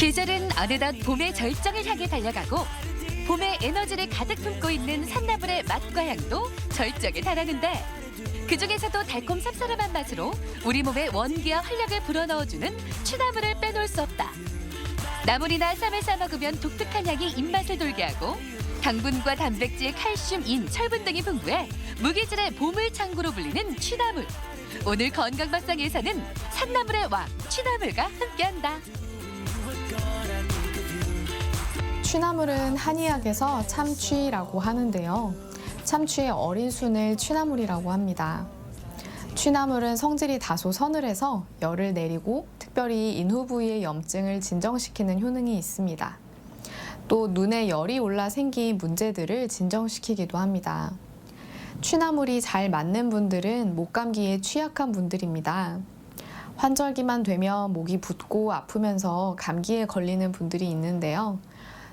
계절은 어느덧 봄의 절정을 향해 달려가고 봄의 에너지를 가득 품고 있는 산나물의 맛과 향도 절정에 달하는데 그중에서도 달콤 쌉싸름한 맛으로 우리 몸에 원기와 활력을 불어넣어주는 취나물을 빼놓을 수 없다. 나물이나 쌈을 싸먹으면 독특한 향이 입맛을 돌게 하고 당분과 단백질, 칼슘, 인, 철분 등이 풍부해 무기질의 보물창고로 불리는 취나물. 오늘 건강밥상에서는 산나물의 왕 취나물과 함께한다. 취나물은 한의학에서 참취라고 하는데요. 참취의 어린 순을 취나물이라고 합니다. 취나물은 성질이 다소 서늘해서 열을 내리고 특별히 인후 부위의 염증을 진정시키는 효능이 있습니다. 또 눈에 열이 올라 생긴 문제들을 진정시키기도 합니다. 취나물이 잘 맞는 분들은 목감기에 취약한 분들입니다. 환절기만 되면 목이 붓고 아프면서 감기에 걸리는 분들이 있는데요.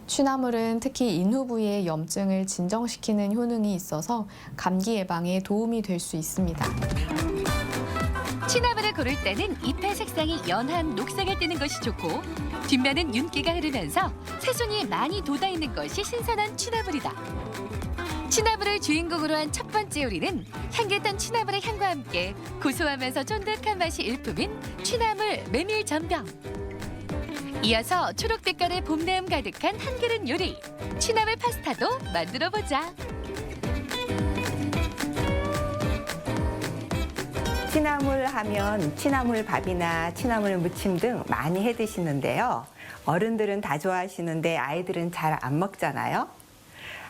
취나물은 특히 인후 부위의 염증을 진정시키는 효능이 있어서 감기 예방에 도움이 될 수 있습니다. 취나물을 고를 때는 잎의 색상이 연한 녹색을 띠는 것이 좋고 뒷면은 윤기가 흐르면서 새순이 많이 돋아있는 것이 신선한 취나물이다. 취나물을 주인공으로 한 첫 번째 요리는 향긋한 취나물의 향과 함께 고소하면서 쫀득한 맛이 일품인 취나물 메밀전병. 이어서 초록빛깔의 봄내음 가득한 한 그릇 요리, 취나물 파스타도 만들어보자. 취나물 하면 취나물 밥이나 취나물 무침 등 많이 해 드시는데요. 어른들은 다 좋아하시는데 아이들은 잘 안 먹잖아요.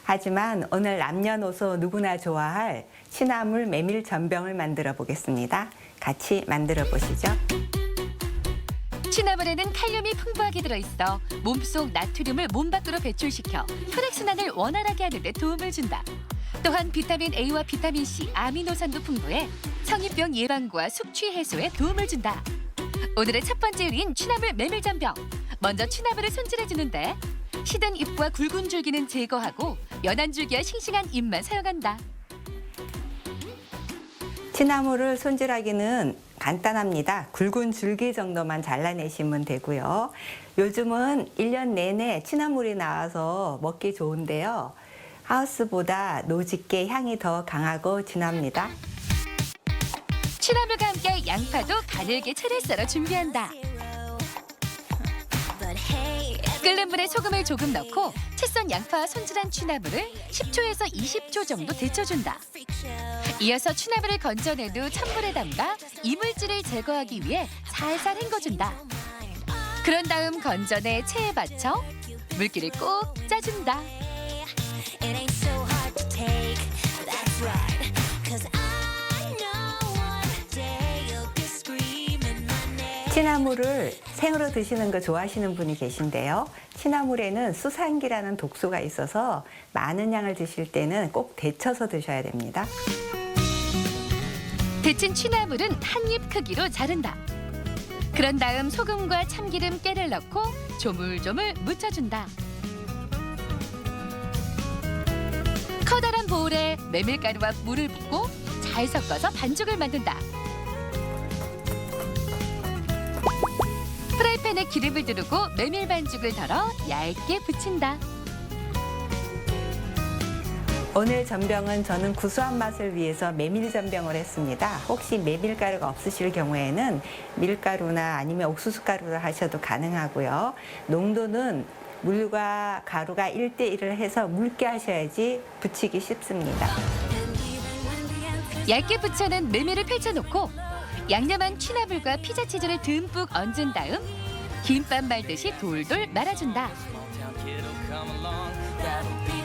하지만 오늘 남녀노소 누구나 좋아할 취나물 메밀 전병을 만들어 보겠습니다. 같이 만들어 보시죠. 취나물에는 칼륨이 풍부하게 들어있어 몸속 나트륨을 몸 밖으로 배출시켜 혈액순환을 원활하게 하는 데 도움을 준다. 또한 비타민 A와 비타민 C, 아미노산도 풍부해 성인병 예방과 숙취 해소에 도움을 준다. 오늘의 첫 번째 요리인 취나물 메밀전병. 먼저 취나물을 손질해주는데 시든 잎과 굵은 줄기는 제거하고 연한 줄기와 싱싱한 잎만 사용한다. 취나물을 손질하기는 간단합니다. 굵은 줄기 정도만 잘라내시면 되고요. 요즘은 1년 내내 취나물이 나와서 먹기 좋은데요. 하우스보다 노집게 향이 더 강하고 진합니다. 취나물과 함께 양파도 가늘게 채를 썰어 준비한다. 끓는 물에 소금을 조금 넣고 채 썬 양파와 손질한 취나물을 10초에서 20초 정도 데쳐준다. 이어서 취나물을 건져낸 후 찬물에 담가 이물질을 제거하기 위해 살살 헹궈준다. 그런 다음 건져내 체에 받쳐 물기를 꼭 짜준다. 취나물을 생으로 드시는 거 좋아하시는 분이 계신데요. 취나물에는 수산기라는 독소가 있어서 많은 양을 드실 때는 꼭 데쳐서 드셔야 됩니다. 데친 취나물은 한 입 크기로 자른다. 그런 다음 소금과 참기름, 깨를 넣고 조물조물 묻혀준다. 커다란 보울에 메밀가루와 물을 붓고 잘 섞어서 반죽을 만든다. 프라이팬에 기름을 두르고 메밀 반죽을 덜어 얇게 부친다. 오늘 전병은 저는 구수한 맛을 위해서 메밀 전병을 했습니다. 혹시 메밀가루가 없으실 경우에는 밀가루나 아니면 옥수수가루를 하셔도 가능하고요. 농도는 물과 가루가 1대1을 해서 묽게 하셔야지 부치기 쉽습니다. 얇게 부쳐낸 메밀을 펼쳐놓고 양념한 취나물과 피자치즈를 듬뿍 얹은 다음 김밥 말듯이 돌돌 말아준다.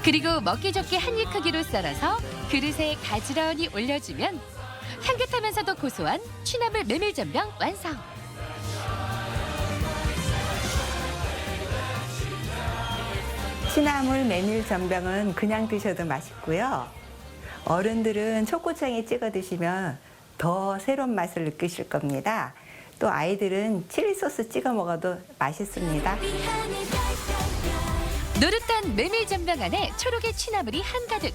그리고 먹기 좋게 한 입 크기로 썰어서 그릇에 가지런히 올려주면 향긋하면서도 고소한 취나물 메밀전병 완성. 취나물 메밀 전병은 그냥 드셔도 맛있고요. 어른들은 초고추장에 찍어 드시면 더 새로운 맛을 느끼실 겁니다. 또 아이들은 칠리 소스 찍어 먹어도 맛있습니다. 노릇한 메밀전병 안에 초록의 취나물이 한가득.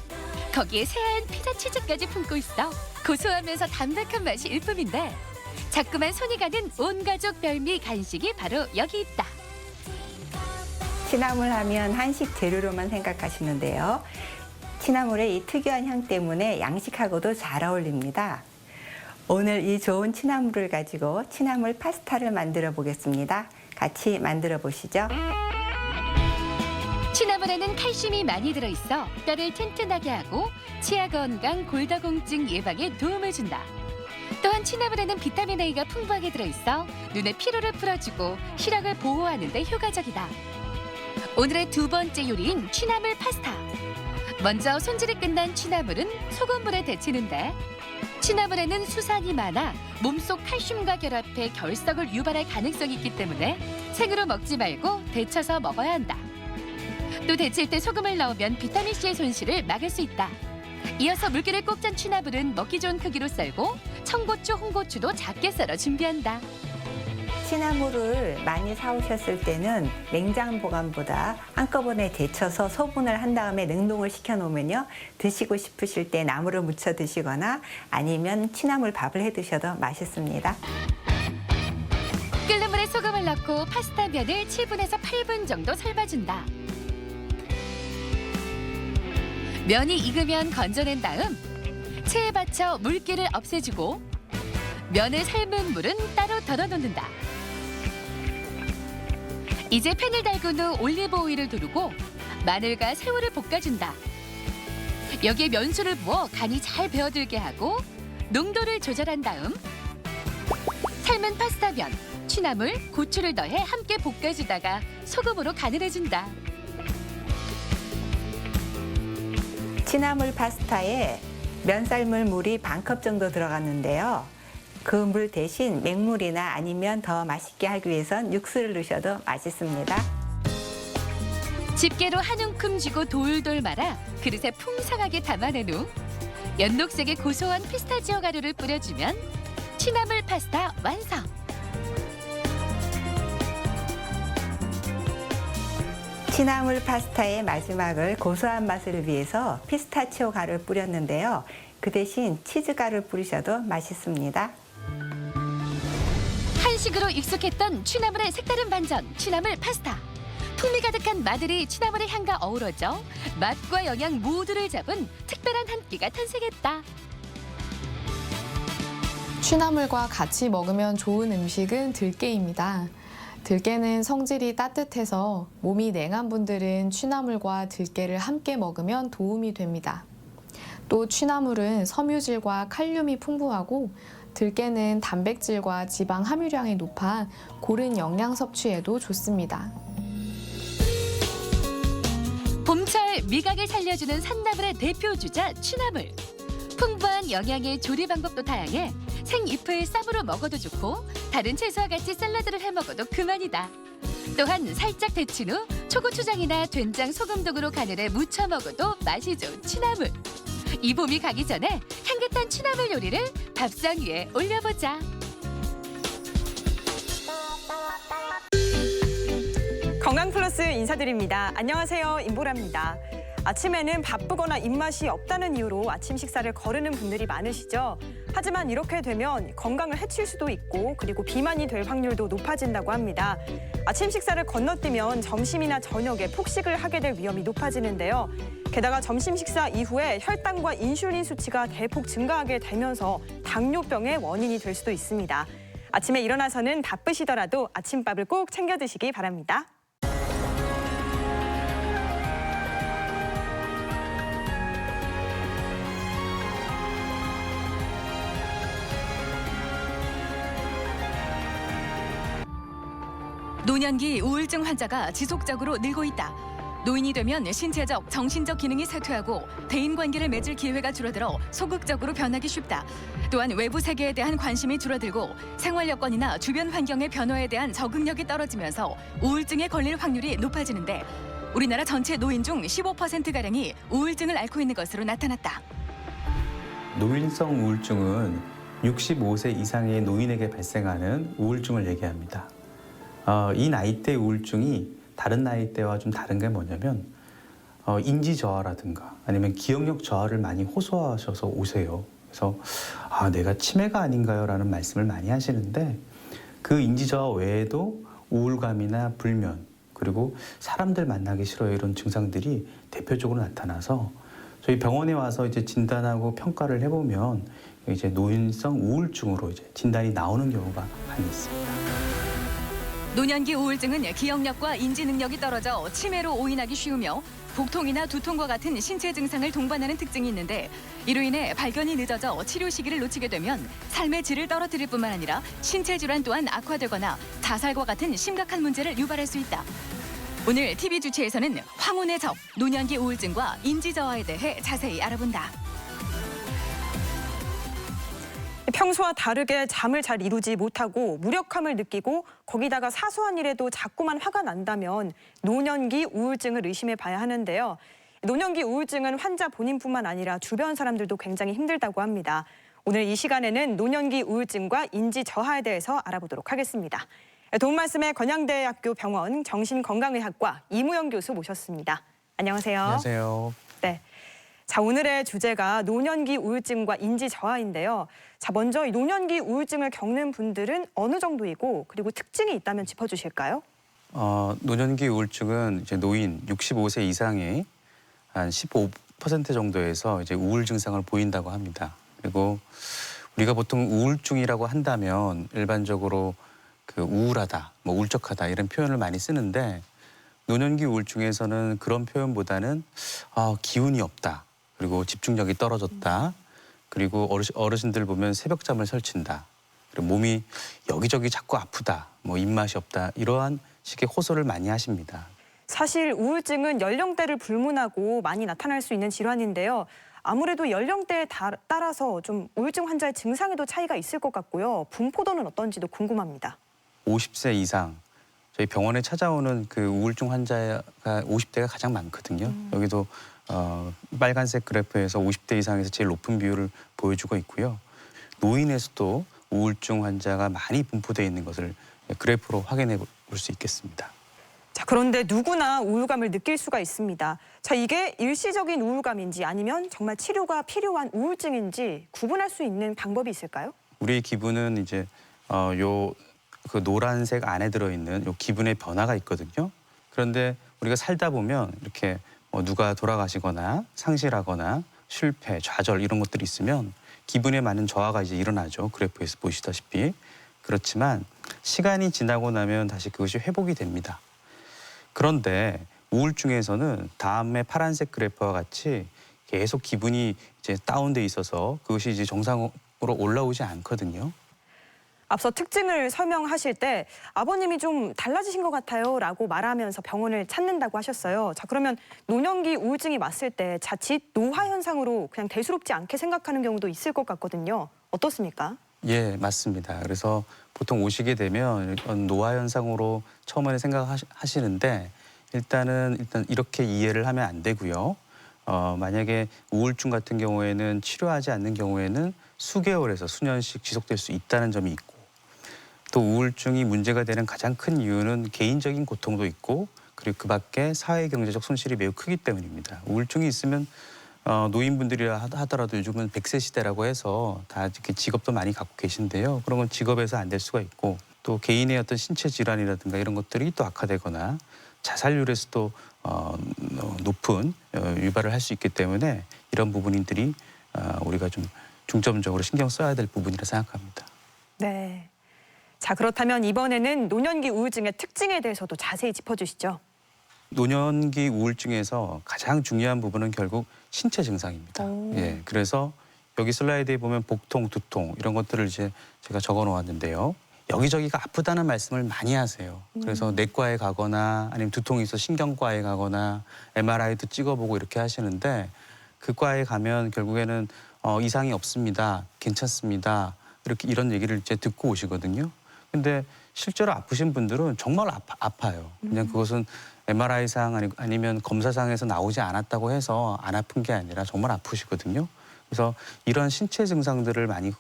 거기에 새하얀 피자 치즈까지 품고 있어 고소하면서 담백한 맛이 일품인데 자꾸만 손이 가는 온 가족 별미 간식이 바로 여기 있다. 취나물 하면 한식 재료로만 생각하시는데요. 취나물의 이 특유한 향 때문에 양식하고도 잘 어울립니다. 오늘 이 좋은 취나물을 가지고 취나물 파스타를 만들어 보겠습니다. 같이 만들어 보시죠. 취나물에는 칼슘이 많이 들어있어 뼈를 튼튼하게 하고 치아 건강, 골다공증 예방에 도움을 준다. 또한 취나물에는 비타민 A가 풍부하게 들어있어 눈의 피로를 풀어주고 시력을 보호하는 데 효과적이다. 오늘의 두 번째 요리인 취나물 파스타. 먼저 손질이 끝난 취나물은 소금물에 데치는데 취나물에는 수산이 많아 몸속 칼슘과 결합해 결석을 유발할 가능성이 있기 때문에 생으로 먹지 말고 데쳐서 먹어야 한다. 또 데칠 때 소금을 넣으면 비타민C의 손실을 막을 수 있다. 이어서 물기를 꼭 짠 취나물은 먹기 좋은 크기로 썰고 청고추, 홍고추도 작게 썰어 준비한다. 취나물을 많이 사오셨을 때는 냉장 보관보다 한꺼번에 데쳐서 소분을 한 다음에 냉동을 시켜 놓으면요. 드시고 싶으실 때 나물을 무쳐 드시거나 아니면 취나물 밥을 해 드셔도 맛있습니다. 끓는 물에 소금을 넣고 파스타 면을 7분에서 8분 정도 삶아준다. 면이 익으면 건져낸 다음 체에 받쳐 물기를 없애주고 면을 삶은 물은 따로 덜어놓는다. 이제 팬을 달군 후 올리브 오일을 두르고 마늘과 새우를 볶아준다. 여기에 면수를 부어 간이 잘 배어들게 하고 농도를 조절한 다음 삶은 파스타 면, 취나물, 고추를 더해 함께 볶아주다가 소금으로 간을 해준다. 취나물 파스타에 면 삶을 물이 반컵 정도 들어갔는데요. 그 물 대신 맹물이나 아니면 더 맛있게 하기 위해선 육수를 넣으셔도 맛있습니다. 집게로 한 움큼 쥐고 돌돌 말아 그릇에 풍성하게 담아낸 후 연녹색의 고소한 피스타치오 가루를 뿌려주면 취나물 파스타 완성! 취나물 파스타의 마지막을 고소한 맛을 위해서 피스타치오 가루를 뿌렸는데요. 그 대신 치즈 가루를 뿌리셔도 맛있습니다. 한식으로 익숙했던 취나물의 색다른 반전, 취나물 파스타. 풍미 가득한 마늘이 취나물의 향과 어우러져 맛과 영양 모두를 잡은 특별한 한 끼가 탄생했다. 취나물과 같이 먹으면 좋은 음식은 들깨입니다. 들깨는 성질이 따뜻해서 몸이 냉한 분들은 취나물과 들깨를 함께 먹으면 도움이 됩니다. 또 취나물은 섬유질과 칼륨이 풍부하고 들깨는 단백질과 지방 함유량이 높아 고른 영양 섭취에도 좋습니다. 봄철 미각을 살려주는 산나물의 대표 주자 취나물. 풍부한 영양의 조리 방법도 다양해 생잎을 쌈으로 먹어도 좋고 다른 채소와 같이 샐러드를 해 먹어도 그만이다. 또한 살짝 데친 후 초고추장이나 된장, 소금 등으로 간을 해 무쳐 먹어도 맛이 좋은 취나물. 이 봄이 가기 전에 향긋한 취나물 요리를 밥상 위에 올려보자. 건강플러스 인사드립니다. 안녕하세요. 임보라입니다. 아침에는 바쁘거나 입맛이 없다는 이유로 아침 식사를 거르는 분들이 많으시죠? 하지만 이렇게 되면 건강을 해칠 수도 있고 그리고 비만이 될 확률도 높아진다고 합니다. 아침 식사를 건너뛰면 점심이나 저녁에 폭식을 하게 될 위험이 높아지는데요. 게다가 점심 식사 이후에 혈당과 인슐린 수치가 대폭 증가하게 되면서 당뇨병의 원인이 될 수도 있습니다. 아침에 일어나서는 바쁘시더라도 아침밥을 꼭 챙겨 드시기 바랍니다. 노년기 우울증 환자가 지속적으로 늘고 있다. 노인이 되면 신체적, 정신적 기능이 쇠퇴하고 대인관계를 맺을 기회가 줄어들어 소극적으로 변하기 쉽다. 또한 외부 세계에 대한 관심이 줄어들고 생활 여건이나 주변 환경의 변화에 대한 적응력이 떨어지면서 우울증에 걸릴 확률이 높아지는데 우리나라 전체 노인 중 15%가량이 우울증을 앓고 있는 것으로 나타났다. 노인성 우울증은 65세 이상의 노인에게 발생하는 우울증을 얘기합니다. 이 나이대 우울증이 다른 나이대와 좀 다른 게 뭐냐면 인지 저하라든가 아니면 기억력 저하를 많이 호소하셔서 오세요. 그래서 내가 치매가 아닌가요? 라는 말씀을 많이 하시는데 그 인지 저하 외에도 우울감이나 불면 그리고 사람들 만나기 싫어요. 이런 증상들이 대표적으로 나타나서 저희 병원에 와서 이제 진단하고 평가를 해보면 이제 노인성 우울증으로 이제 진단이 나오는 경우가 많이 있습니다. 노년기 우울증은 기억력과 인지 능력이 떨어져 치매로 오인하기 쉬우며 복통이나 두통과 같은 신체 증상을 동반하는 특징이 있는데 이로 인해 발견이 늦어져 치료 시기를 놓치게 되면 삶의 질을 떨어뜨릴 뿐만 아니라 신체 질환 또한 악화되거나 자살과 같은 심각한 문제를 유발할 수 있다. 오늘 TV 주체에서는 황혼의 적, 노년기 우울증과 인지 저하에 대해 자세히 알아본다. 평소와 다르게 잠을 잘 이루지 못하고 무력함을 느끼고 거기다가 사소한 일에도 자꾸만 화가 난다면 노년기 우울증을 의심해 봐야 하는데요. 노년기 우울증은 환자 본인뿐만 아니라 주변 사람들도 굉장히 힘들다고 합니다. 오늘 이 시간에는 노년기 우울증과 인지 저하에 대해서 알아보도록 하겠습니다. 도움 말씀에 건양대학교 병원 정신건강의학과 이무영 교수 모셨습니다. 안녕하세요. 안녕하세요. 네. 자, 오늘의 주제가 노년기 우울증과 인지 저하인데요. 자, 먼저 이 노년기 우울증을 겪는 분들은 어느 정도이고 그리고 특징이 있다면 짚어주실까요? 노년기 우울증은 이제 노인 65세 이상의 한 15% 정도에서 이제 우울 증상을 보인다고 합니다. 그리고 우리가 보통 우울증이라고 한다면 일반적으로 그 우울하다, 뭐 울적하다 이런 표현을 많이 쓰는데 노년기 우울증에서는 그런 표현보다는 기운이 없다. 그리고 집중력이 떨어졌다. 그리고 어르신들 보면 새벽잠을 설친다. 그리고 몸이 여기저기 자꾸 아프다. 뭐 입맛이 없다. 이러한 식의 호소를 많이 하십니다. 사실 우울증은 연령대를 불문하고 많이 나타날 수 있는 질환인데요. 아무래도 연령대에 따라서 좀 우울증 환자의 증상에도 차이가 있을 것 같고요. 분포도는 어떤지도 궁금합니다. 50세 이상 저희 병원에 찾아오는 그 우울증 환자가 50대가 가장 많거든요. 여기도 빨간색 그래프에서 50대 이상에서 제일 높은 비율을 보여주고 있고요. 노인에서도 우울증 환자가 많이 분포되어 있는 것을 그래프로 확인해 볼 수 있겠습니다. 자, 그런데 누구나 우울감을 느낄 수가 있습니다. 자, 이게 일시적인 우울감인지 아니면 정말 치료가 필요한 우울증인지 구분할 수 있는 방법이 있을까요? 우리 기분은 이제 그 노란색 안에 들어있는 요 기분의 변화가 있거든요. 그런데 우리가 살다 보면 이렇게 누가 돌아가시거나 상실하거나 실패, 좌절 이런 것들이 있으면 기분에 많은 저하가 이제 일어나죠. 그래프에서 보시다시피. 그렇지만 시간이 지나고 나면 다시 그것이 회복이 됩니다. 그런데 우울증에서는 다음에 파란색 그래프와 같이 계속 기분이 이제 다운돼 있어서 그것이 이제 정상으로 올라오지 않거든요. 앞서 특징을 설명하실 때 아버님이 좀 달라지신 것 같아요 라고 말하면서 병원을 찾는다고 하셨어요. 자, 그러면 노년기 우울증이 왔을 때 자칫 노화 현상으로 그냥 대수롭지 않게 생각하는 경우도 있을 것 같거든요. 어떻습니까? 예, 맞습니다. 그래서 보통 오시게 되면 노화 현상으로 처음에 생각하시는데 일단 이렇게 이해를 하면 안 되고요. 만약에 우울증 같은 경우에는 치료하지 않는 경우에는 수개월에서 수년씩 지속될 수 있다는 점이 있고 또 우울증이 문제가 되는 가장 큰 이유는 개인적인 고통도 있고 그리고 그 밖에 사회 경제적 손실이 매우 크기 때문입니다. 우울증이 있으면 노인분들이라 하더라도 요즘은 100세 시대라고 해서 다 이렇게 직업도 많이 갖고 계신데요. 그런 건 직업에서 안 될 수가 있고 또 개인의 어떤 신체 질환이라든가 이런 것들이 또 악화되거나 자살률에서도 높은 유발을 할 수 있기 때문에 이런 부분들이 우리가 좀 중점적으로 신경 써야 될 부분이라 생각합니다. 네. 자, 그렇다면 이번에는 노년기 우울증의 특징에 대해서도 자세히 짚어주시죠. 노년기 우울증에서 가장 중요한 부분은 결국 신체 증상입니다. 예, 그래서 여기 슬라이드에 보면 복통, 두통 이런 것들을 이제 제가 적어 놓았는데요. 여기저기가 아프다는 말씀을 많이 하세요. 그래서 내과에 가거나 아니면 두통이 있어 신경과에 가거나 MRI도 찍어보고 이렇게 하시는데 그 과에 가면 결국에는 이상이 없습니다. 괜찮습니다. 이런 얘기를 이제 듣고 오시거든요. 근데 실제로 아프신 분들은 정말 아파요. 그냥 그것은 MRI상 아니면 검사상에서 나오지 않았다고 해서 안 아픈 게 아니라 정말 아프시거든요. 그래서 이런 신체 증상들을 많이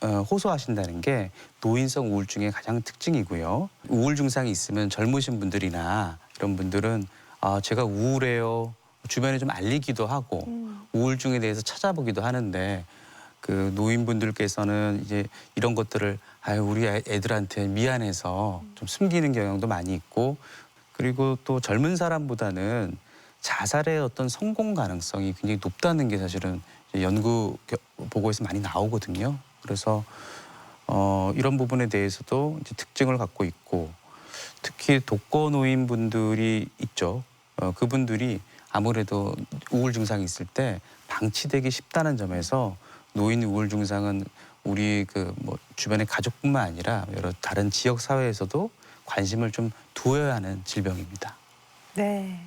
호소하신다는 게 노인성 우울증의 가장 특징이고요. 우울 증상이 있으면 젊으신 분들이나 이런 분들은 제가 우울해요. 주변에 좀 알리기도 하고 우울증에 대해서 찾아보기도 하는데 그 노인분들께서는 이제 이런 것들을 우리 애들한테 미안해서 좀 숨기는 경향도 많이 있고 그리고 또 젊은 사람보다는 자살의 어떤 성공 가능성이 굉장히 높다는 게 사실은 이제 연구 보고에서 많이 나오거든요. 그래서 이런 부분에 대해서도 이제 특징을 갖고 있고, 특히 독거노인 분들이 있죠. 그분들이 아무래도 우울 증상이 있을 때 방치되기 쉽다는 점에서 노인 우울 증상은 우리 뭐 주변의 가족뿐만 아니라 여러 다른 지역 사회에서도 관심을 좀 두어야 하는 질병입니다. 네.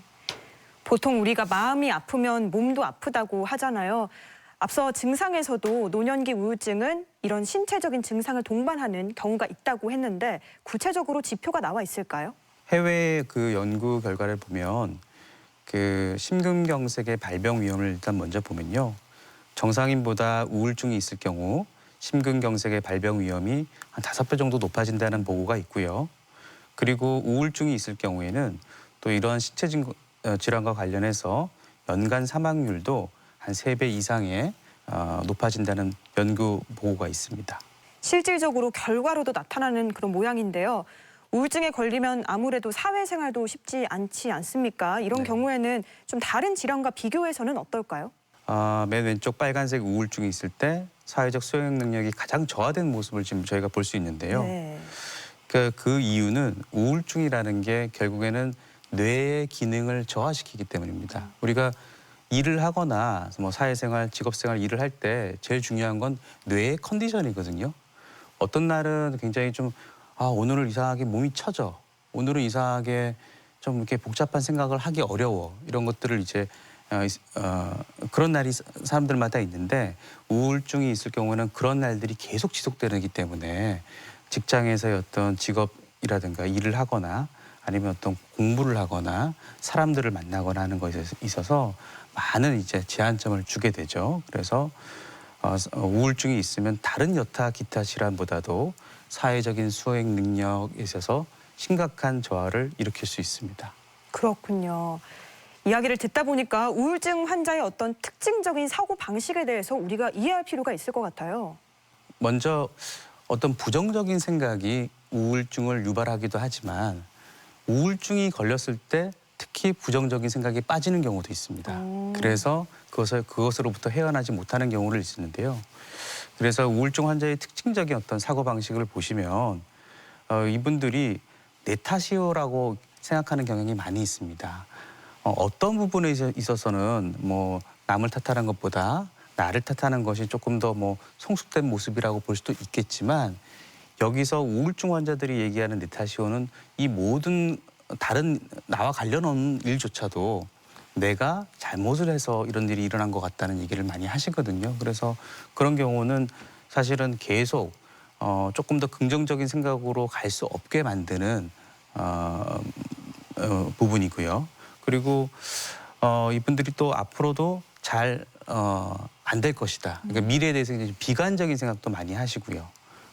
보통 우리가 마음이 아프면 몸도 아프다고 하잖아요. 앞서 증상에서도 노년기 우울증은 이런 신체적인 증상을 동반하는 경우가 있다고 했는데 구체적으로 지표가 나와 있을까요? 해외 그 연구 결과를 보면 그 심근경색의 발병 위험을 일단 먼저 보면요. 정상인보다 우울증이 있을 경우 심근경색의 발병 위험이 한 5배 정도 높아진다는 보고가 있고요. 그리고 우울증이 있을 경우에는 또 이러한 신체 질환과 관련해서 연간 사망률도 한 3배 이상의 높아진다는 연구 보고가 있습니다. 실질적으로 결과로도 나타나는 그런 모양인데요. 우울증에 걸리면 아무래도 사회생활도 쉽지 않지 않습니까? 이런 네. 경우에는 좀 다른 질환과 비교해서는 어떨까요? 맨 왼쪽 빨간색 우울증이 있을 때 사회적 수행 능력이 가장 저하된 모습을 지금 저희가 볼 수 있는데요. 네. 그 이유는 우울증이라는 게 결국에는 뇌의 기능을 저하시키기 때문입니다. 우리가 일을 하거나 뭐 사회생활, 직업생활 일을 할 때 제일 중요한 건 뇌의 컨디션이거든요. 어떤 날은 굉장히 좀 오늘은 이상하게 몸이 처져. 오늘은 이상하게 좀 이렇게 복잡한 생각을 하기 어려워. 이런 것들을 이제 그런 날이 사람들마다 있는데 우울증이 있을 경우는 그런 날들이 계속 지속되기 때문에 직장에서의 어떤 직업이라든가 일을 하거나 아니면 어떤 공부를 하거나 사람들을 만나거나 하는 것에 있어서 많은 이제 제한점을 주게 되죠. 그래서 우울증이 있으면 다른 여타 기타 질환보다도 사회적인 수행 능력에 있어서 심각한 저하를 일으킬 수 있습니다. 그렇군요. 이야기를 듣다 보니까 우울증 환자의 어떤 특징적인 사고 방식에 대해서 우리가 이해할 필요가 있을 것 같아요. 먼저 어떤 부정적인 생각이 우울증을 유발하기도 하지만 우울증이 걸렸을 때 특히 부정적인 생각이 빠지는 경우도 있습니다. 그래서 그것으로부터 헤어나지 못하는 경우를 있는데요. 그래서 우울증 환자의 특징적인 어떤 사고방식을 보시면 이분들이 내 탓이요라고 생각하는 경향이 많이 있습니다. 어떤 부분에 있어서는 뭐 남을 탓하는 것보다 나를 탓하는 것이 조금 더 뭐 성숙된 모습이라고 볼 수도 있겠지만 여기서 우울증 환자들이 얘기하는 내 탓이요는 이 모든 다른 나와 관련 없는 일조차도 내가 잘못을 해서 이런 일이 일어난 것 같다는 얘기를 많이 하시거든요. 그래서 그런 경우는 사실은 계속 조금 더 긍정적인 생각으로 갈 수 없게 만드는 부분이고요. 그리고 이분들이 또 앞으로도 잘 안 될 것이다. 그러니까 미래에 대해서 이제 비관적인 생각도 많이 하시고요.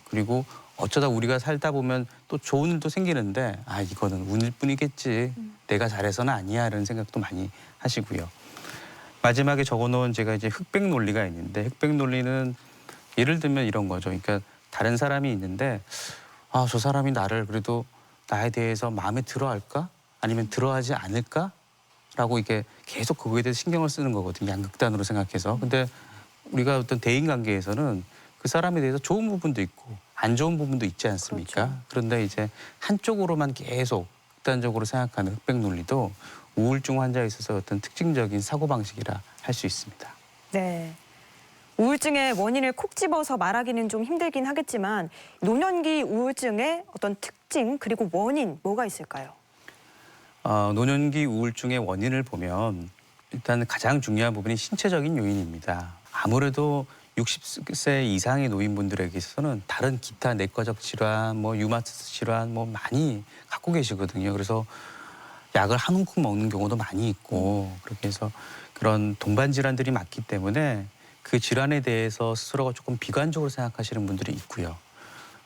그리고 어쩌다 우리가 살다 보면 또 좋은 일도 생기는데 이거는 운일 뿐이겠지. 내가 잘해서는 아니야 이런 생각도 많이 하시고요. 마지막에 적어놓은 제가 이제 흑백 논리가 있는데 흑백 논리는 예를 들면 이런 거죠. 그러니까 다른 사람이 있는데 저 사람이 나를 그래도 나에 대해서 마음에 들어할까? 아니면 들어하지 않을까? 라고 이게 계속 그거에 대해서 신경을 쓰는 거거든요. 양극단으로 생각해서. 근데 우리가 어떤 대인관계에서는 그 사람에 대해서 좋은 부분도 있고 안 좋은 부분도 있지 않습니까? 그렇죠. 그런데 이제 한쪽으로만 계속 극단적으로 생각하는 흑백 논리도 우울증 환자에 있어서 어떤 특징적인 사고방식이라 할 수 있습니다. 네. 우울증의 원인을 콕 집어서 말하기는 좀 힘들긴 하겠지만 노년기 우울증의 어떤 특징 그리고 원인 뭐가 있을까요? 노년기 우울증의 원인을 보면 일단 가장 중요한 부분이 신체적인 요인입니다. 아무래도 60세 이상의 노인분들에게 있어서는 다른 기타 내과적 질환, 뭐 유마티스 질환 뭐 많이 갖고 계시거든요. 그래서 약을 한 움큼 먹는 경우도 많이 있고 그렇게 해서 그런 동반 질환들이 많기 때문에 그 질환에 대해서 스스로가 조금 비관적으로 생각하시는 분들이 있고요.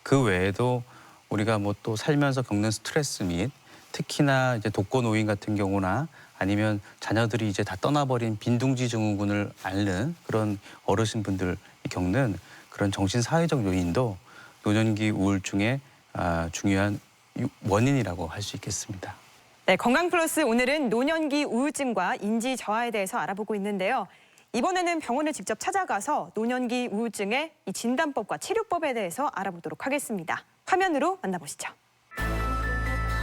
그 외에도 우리가 뭐 또 살면서 겪는 스트레스 및 특히나 이제 독거노인 같은 경우나 아니면 자녀들이 이제 다 떠나버린 빈둥지 증후군을 앓는 그런 어르신분들이 겪는 그런 정신사회적 요인도 노년기 우울증의 중요한 원인이라고 할 수 있겠습니다. 네, 건강플러스 오늘은 노년기 우울증과 인지 저하에 대해서 알아보고 있는데요. 이번에는 병원을 직접 찾아가서 노년기 우울증의 이 진단법과 치료법에 대해서 알아보도록 하겠습니다. 화면으로 만나보시죠.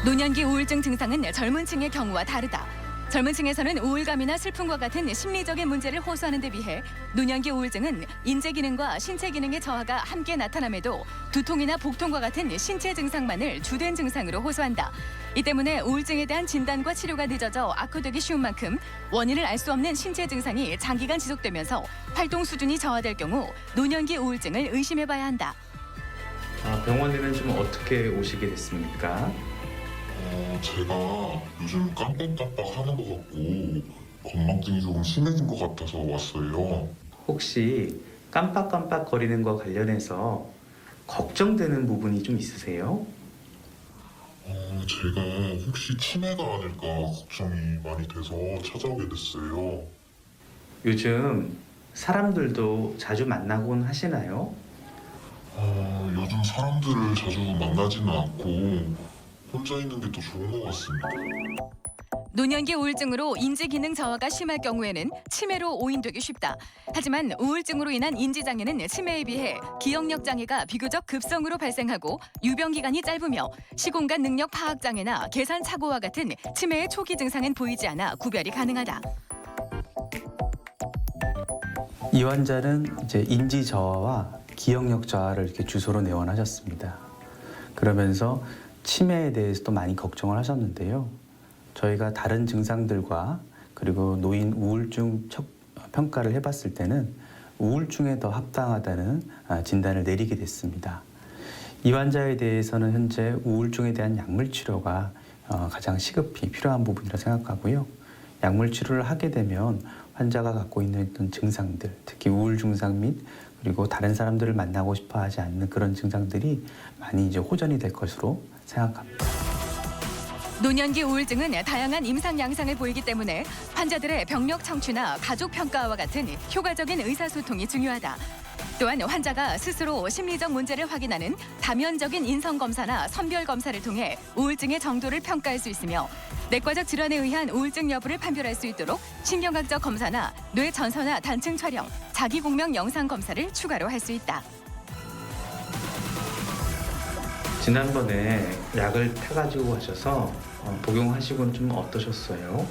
노년기 우울증 증상은 젊은 층의 경우와 다르다. 젊은 층에서는 우울감이나 슬픔과 같은 심리적인 문제를 호소하는 데 비해 노년기 우울증은 인재 기능과 신체 기능의 저하가 함께 나타남에도 두통이나 복통과 같은 신체 증상만을 주된 증상으로 호소한다. 이 때문에 우울증에 대한 진단과 치료가 늦어져 악화되기 쉬운 만큼 원인을 알 수 없는 신체 증상이 장기간 지속되면서 활동 수준이 저하될 경우 노년기 우울증을 의심해봐야 한다. 병원에는 좀 어떻게 오시게 됐습니까? 제가 요즘 깜빡깜빡 하는 것 같고 건망증이 조금 심해진 것 같아서 왔어요. 혹시 깜빡깜빡 거리는 거 관련해서 걱정되는 부분이 좀 있으세요? 제가 혹시 치매가 아닐까 걱정이 많이 돼서 찾아오게 됐어요. 요즘 사람들도 자주 만나곤 하시나요? 요즘 사람들을 자주 만나지는 않고 혼자 있는 게 더 좋은 것 같습니다. 노년기 우울증으로 인지 기능 저하가 심할 경우에는 치매로 오인되기 쉽다. 하지만 우울증으로 인한 인지 장애는 치매에 비해 기억력 장애가 비교적 급성으로 발생하고 유병 기간이 짧으며 시공간 능력 파악 장애나 계산 착오와 같은 치매의 초기 증상은 보이지 않아 구별이 가능하다. 이 환자는 이제 인지 저하와 기억력 저하를 이렇게 주소로 내원하셨습니다. 그러면서 치매에 대해서도 많이 걱정을 하셨는데요. 저희가 다른 증상들과 그리고 노인 우울증 평가를 해봤을 때는 우울증에 더 합당하다는 진단을 내리게 됐습니다. 이 환자에 대해서는 현재 우울증에 대한 약물 치료가 가장 시급히 필요한 부분이라 생각하고요. 약물 치료를 하게 되면 환자가 갖고 있는 어떤 증상들, 특히 우울 증상 및 그리고 다른 사람들을 만나고 싶어 하지 않는 그런 증상들이 많이 이제 호전이 될 것으로 생각합니다. 노년기 우울증은 다양한 임상 양상을 보이기 때문에 환자들의 병력 청취나 가족 평가와 같은 효과적인 의사소통이 중요하다. 또한 환자가 스스로 심리적 문제를 확인하는 다면적인 인성검사나 선별검사를 통해 우울증의 정도를 평가할 수 있으며 내과적 질환에 의한 우울증 여부를 판별할 수 있도록 신경학적 검사나 뇌 전선화 단층 촬영, 자기공명 영상 검사를 추가로 할 수 있다. 지난번에 약을 타가지고 하셔서 복용하시고는 좀 어떠셨어요?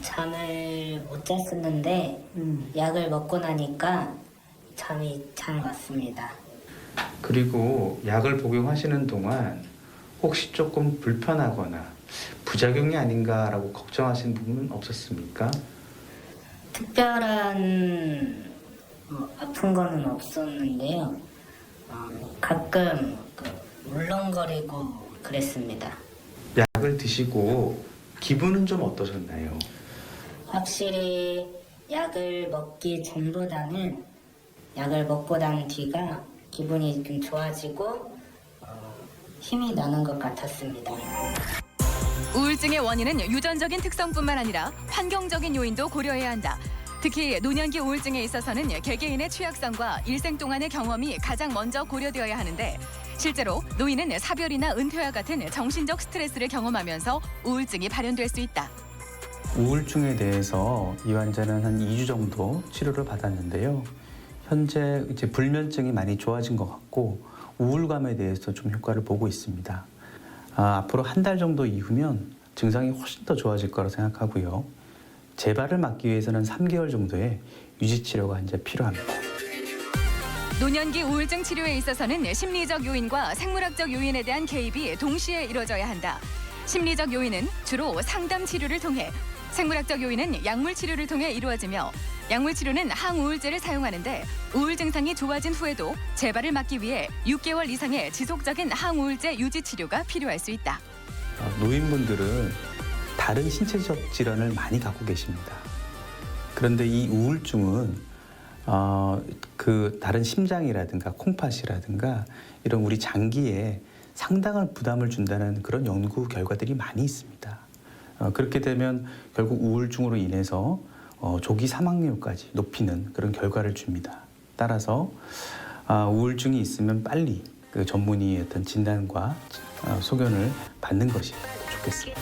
잠을 못 잤었는데 약을 먹고 나니까 잠이 잘 왔습니다. 그리고 약을 복용하시는 동안 혹시 조금 불편하거나 부작용이 아닌가라고 걱정하시는 부분은 없었습니까? 특별한 아픈 거는 없었는데요. 가끔 울렁거리고 그랬습니다. 약을 드시고 기분은 좀 어떠셨나요? 확실히 약을 먹기 전보다는 약을 먹고 난 뒤가 기분이 좀 좋아지고 힘이 나는 것 같았습니다. 우울증의 원인은 유전적인 특성뿐만 아니라 환경적인 요인도 고려해야 한다. 특히 노년기 우울증에 있어서는 개개인의 취약성과 일생 동안의 경험이 가장 먼저 고려되어야 하는데 실제로 노인은 사별이나 은퇴와 같은 정신적 스트레스를 경험하면서 우울증이 발현될 수 있다. 우울증에 대해서 이 환자는 한 2주 정도 치료를 받았는데요. 현재 이제 불면증이 많이 좋아진 것 같고 우울감에 대해서 좀 효과를 보고 있습니다. 앞으로 한 달 정도 이후면 증상이 훨씬 더 좋아질 거라 생각하고요. 재발을 막기 위해서는 3개월 정도의 유지 치료가 이제 필요합니다. 노년기 우울증 치료에 있어서는 심리적 요인과 생물학적 요인에 대한 개입이 동시에 이루어져야 한다. 심리적 요인은 주로 상담 치료를 통해, 생물학적 요인은 약물 치료를 통해 이루어지며 약물 치료는 항우울제를 사용하는데 우울 증상이 좋아진 후에도 재발을 막기 위해 6개월 이상의 지속적인 항우울제 유지 치료가 필요할 수 있다. 노인분들은 다른 신체적 질환을 많이 갖고 계십니다. 그런데 이 우울증은 그 다른 심장이라든가 콩팥이라든가 이런 우리 장기에 상당한 부담을 준다는 그런 연구 결과들이 많이 있습니다. 그렇게 되면 결국 우울증으로 인해서 조기 사망률까지 높이는 그런 결과를 줍니다. 따라서 우울증이 있으면 빨리 그 전문의의 어떤 진단과 소견을 받는 것이 좋겠습니다.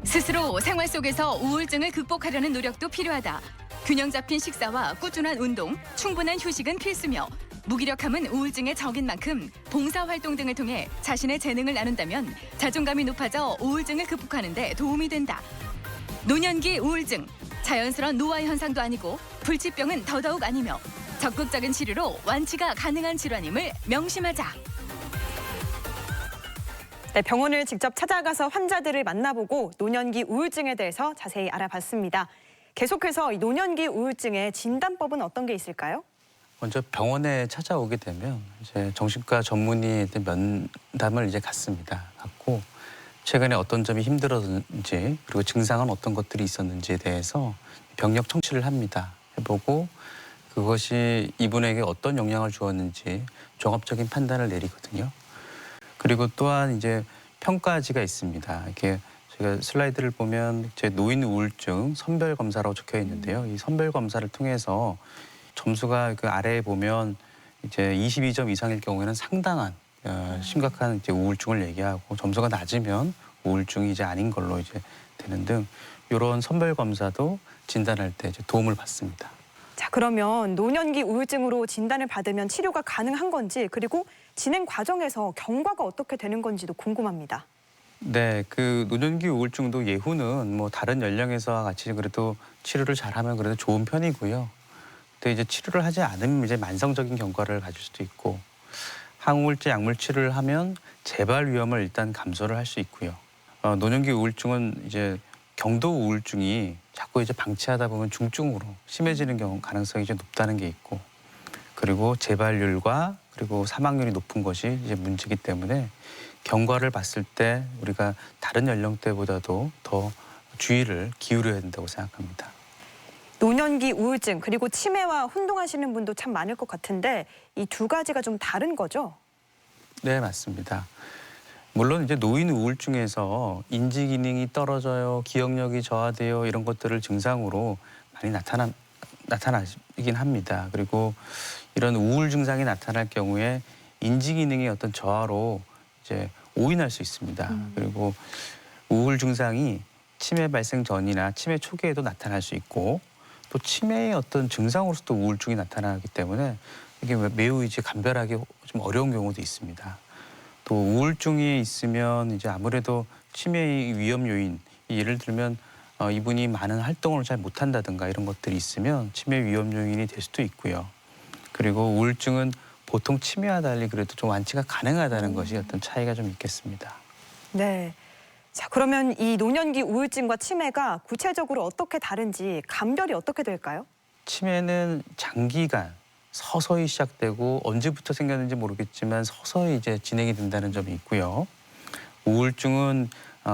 스스로 생활 속에서 우울증을 극복하려는 노력도 필요하다. 균형 잡힌 식사와 꾸준한 운동, 충분한 휴식은 필수며 무기력함은 우울증의 적인 만큼 봉사활동 등을 통해 자신의 재능을 나눈다면 자존감이 높아져 우울증을 극복하는 데 도움이 된다. 노년기 우울증, 자연스러운 노화 현상도 아니고 불치병은 더더욱 아니며 적극적인 치료로 완치가 가능한 질환임을 명심하자. 네, 병원을 직접 찾아가서 환자들을 만나보고 노년기 우울증에 대해서 자세히 알아봤습니다. 계속해서 이 노년기 우울증의 진단법은 어떤 게 있을까요? 먼저 병원에 찾아오게 되면 이제 정신과 전문의에 대한 면담을 이제 갖습니다. 갖고 최근에 어떤 점이 힘들었는지 그리고 증상은 어떤 것들이 있었는지에 대해서 병력 청취를 합니다. 해보고 그것이 이분에게 어떤 영향을 주었는지 종합적인 판단을 내리거든요. 그리고 또한 이제 평가지가 있습니다. 이렇게 제가 슬라이드를 보면 제 노인 우울증 선별 검사라고 적혀 있는데요. 이 선별 검사를 통해서 점수가 그 아래에 보면 이제 22점 이상일 경우에는 상당한 심각한 이제 우울증을 얘기하고 점수가 낮으면 우울증이 이제 아닌 걸로 이제 되는 등 이런 선별 검사도 진단할 때 이제 도움을 받습니다. 자, 그러면 노년기 우울증으로 진단을 받으면 치료가 가능한 건지 그리고 진행 과정에서 경과가 어떻게 되는 건지도 궁금합니다. 네, 그 노년기 우울증도 예후는 뭐 다른 연령에서와 같이 그래도 치료를 잘하면 그래도 좋은 편이고요. 근데 이제 치료를 하지 않으면 이제 만성적인 경과를 가질 수도 있고 항우울제 약물 치료를 하면 재발 위험을 일단 감소를 할 수 있고요. 노년기 우울증은 이제 경도 우울증이 자꾸 이제 방치하다 보면 중증으로 심해지는 경우 가능성이 이제 높다는 게 있고 그리고 재발률과 그리고 사망률이 높은 것이 이제 문제이기 때문에 경과를 봤을 때 우리가 다른 연령대보다도 더 주의를 기울여야 된다고 생각합니다. 노년기 우울증 그리고 치매와 혼동하시는 분도 참 많을 것 같은데 이 두 가지가 좀 다른 거죠? 네, 맞습니다. 물론 이제 노인 우울증에서 인지 기능이 떨어져요, 기억력이 저하돼요 이런 것들을 증상으로 많이 나타나긴 합니다. 그리고 이런 우울 증상이 나타날 경우에 인지 기능의 어떤 저하로 이제 오인할 수 있습니다. 그리고 우울 증상이 치매 발생 전이나 치매 초기에도 나타날 수 있고 또 치매의 어떤 증상으로서도 우울증이 나타나기 때문에 이게 매우 이제 감별하기 좀 어려운 경우도 있습니다. 또 우울증이 있으면 이제 아무래도 치매의 위험 요인, 예를 들면 이분이 많은 활동을 잘 못한다든가 이런 것들이 있으면 치매 위험 요인이 될 수도 있고요. 그리고 우울증은 보통 치매와 달리 그래도 좀 완치가 가능하다는 것이 어떤 차이가 좀 있겠습니다. 네. 자, 그러면 이 노년기 우울증과 치매가 구체적으로 어떻게 다른지 감별이 어떻게 될까요? 치매는 장기간 서서히 시작되고 언제부터 생겼는지 모르겠지만 서서히 이제 진행이 된다는 점이 있고요. 우울증은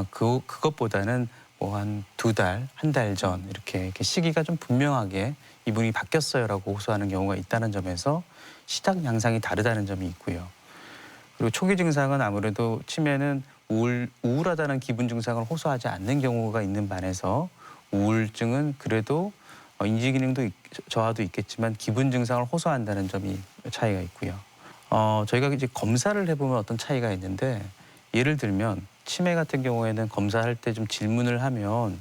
그것보다는 뭐 한 2달, 1달 전 이렇게 시기가 좀 분명하게 이분이 바뀌었어요라고 호소하는 경우가 있다는 점에서 시작 양상이 다르다는 점이 있고요. 그리고 초기 증상은 아무래도 치매는 우울하다는 기분 증상을 호소하지 않는 경우가 있는 반해서 우울증은 그래도 인지 기능도 저하도 있겠지만 기분 증상을 호소한다는 점이 차이가 있고요. 저희가 이제 검사를 해보면 어떤 차이가 있는데 예를 들면 치매 같은 경우에는 검사할 때 좀 질문을 하면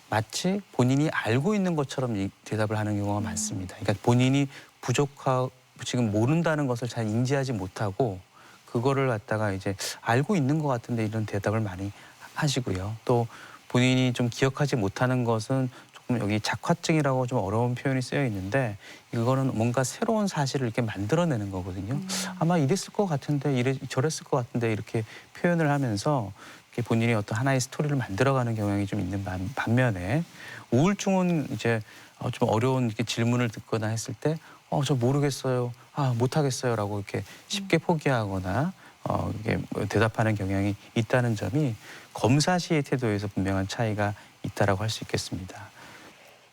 마치 본인이 알고 있는 것처럼 대답을 하는 경우가 많습니다. 그러니까 본인이 부족하고 지금 모른다는 것을 잘 인지하지 못하고 그거를 갖다가 이제 알고 있는 것 같은데 이런 대답을 많이 하시고요. 또 본인이 좀 기억하지 못하는 것은 조금 여기 작화증이라고 좀 어려운 표현이 쓰여 있는데 이거는 뭔가 새로운 사실을 이렇게 만들어내는 거거든요. 아마 이랬을 것 같은데 저랬을 것 같은데 이렇게 표현을 하면서 이렇게 본인이 어떤 하나의 스토리를 만들어가는 경향이 좀 있는 반면에 우울증은 이제 좀 어려운 이렇게 질문을 듣거나 했을 때 저 모르겠어요, 못하겠어요라고 이렇게 쉽게 포기하거나 이게 대답하는 경향이 있다는 점이 검사 시의 태도에서 분명한 차이가 있다라고 할 수 있겠습니다.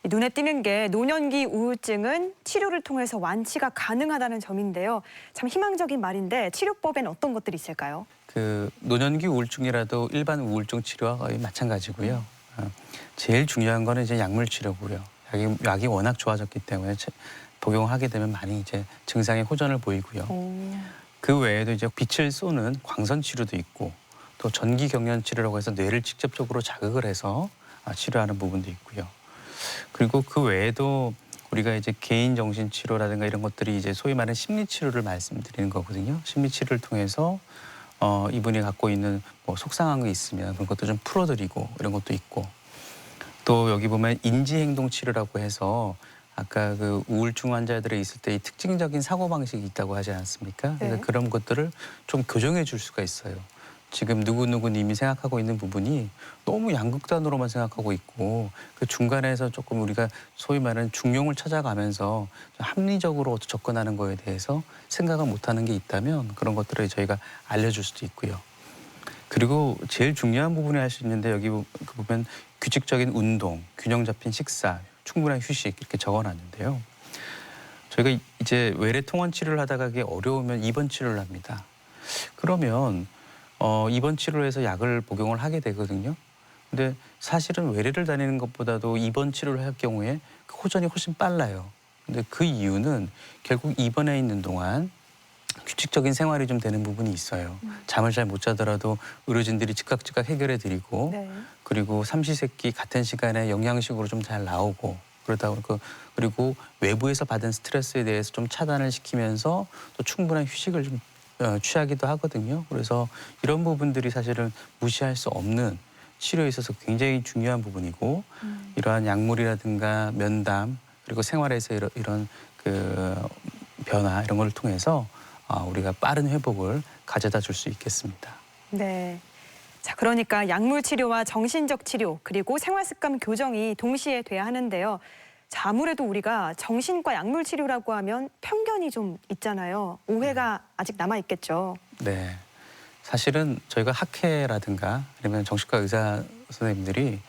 눈에 띄는 게 노년기 우울증은 치료를 통해서 완치가 가능하다는 점인데요. 참 희망적인 말인데 치료법엔 어떤 것들이 있을까요? 그 노년기 우울증이라도 일반 우울증 치료와 거의 마찬가지고요. 제일 중요한 거는 이제 약물 치료고요. 약이 워낙 좋아졌기 때문에 복용하게 되면 많이 이제 증상의 호전을 보이고요. 그 외에도 이제 빛을 쏘는 광선 치료도 있고 또 전기 경련 치료라고 해서 뇌를 직접적으로 자극을 해서 치료하는 부분도 있고요. 그리고 그 외에도 우리가 이제 개인 정신 치료라든가 이런 것들이 이제 소위 말하는 심리 치료를 말씀드리는 거거든요. 심리 치료를 통해서 이분이 갖고 있는 뭐 속상한 게 있으면 그런 것도 좀 풀어드리고 이런 것도 있고 또 여기 보면 인지행동 치료라고 해서 아까 그 우울증 환자들이 있을 때 이 특징적인 사고방식이 있다고 하지 않습니까? 그래서 네. 그런 것들을 좀 교정해 줄 수가 있어요. 지금 누구누구님이 생각하고 있는 부분이 너무 양극단으로만 생각하고 있고 그 중간에서 조금 우리가 소위 말하는 중용을 찾아가면서 좀 합리적으로 접근하는 거에 대해서 생각을 못하는 게 있다면 그런 것들을 저희가 알려줄 수도 있고요. 그리고 제일 중요한 부분을 할 수 있는데 여기 보면 규칙적인 운동, 균형 잡힌 식사, 충분한 휴식 이렇게 적어놨는데요. 저희가 이제 외래 통원 치료를 하다가 그게 어려우면 입원 치료를 합니다. 그러면 입원 치료를 해서 약을 복용을 하게 되거든요. 근데 사실은 외래를 다니는 것보다도 입원 치료를 할 경우에 그 호전이 훨씬 빨라요. 근데 그 이유는 결국 입원해 있는 동안 규칙적인 생활이 좀 되는 부분이 있어요. 잠을 잘 못 자더라도 의료진들이 즉각 해결해 드리고 네. 그리고 삼시세끼 같은 시간에 영양식으로 좀 잘 나오고 그러다 보니까 그리고 외부에서 받은 스트레스에 대해서 좀 차단을 시키면서 또 충분한 휴식을 좀 취하기도 하거든요. 그래서 이런 부분들이 사실은 무시할 수 없는 치료에 있어서 굉장히 중요한 부분이고 이러한 약물이라든가 면담 그리고 생활에서 이런 그 변화 이런 걸 통해서 우리가 빠른 회복을 가져다 줄 수 있겠습니다. 네. 자, 그러니까 약물 치료와 정신적 치료 그리고 생활 습관 교정이 동시에 돼야 하는데요. 자, 아무래도 우리가 정신과 약물 치료라고 하면 편견이 좀 있잖아요. 오해가 아직 남아 있겠죠. 네. 사실은 저희가 학회라든가 아니면 정신과 의사 선생님들이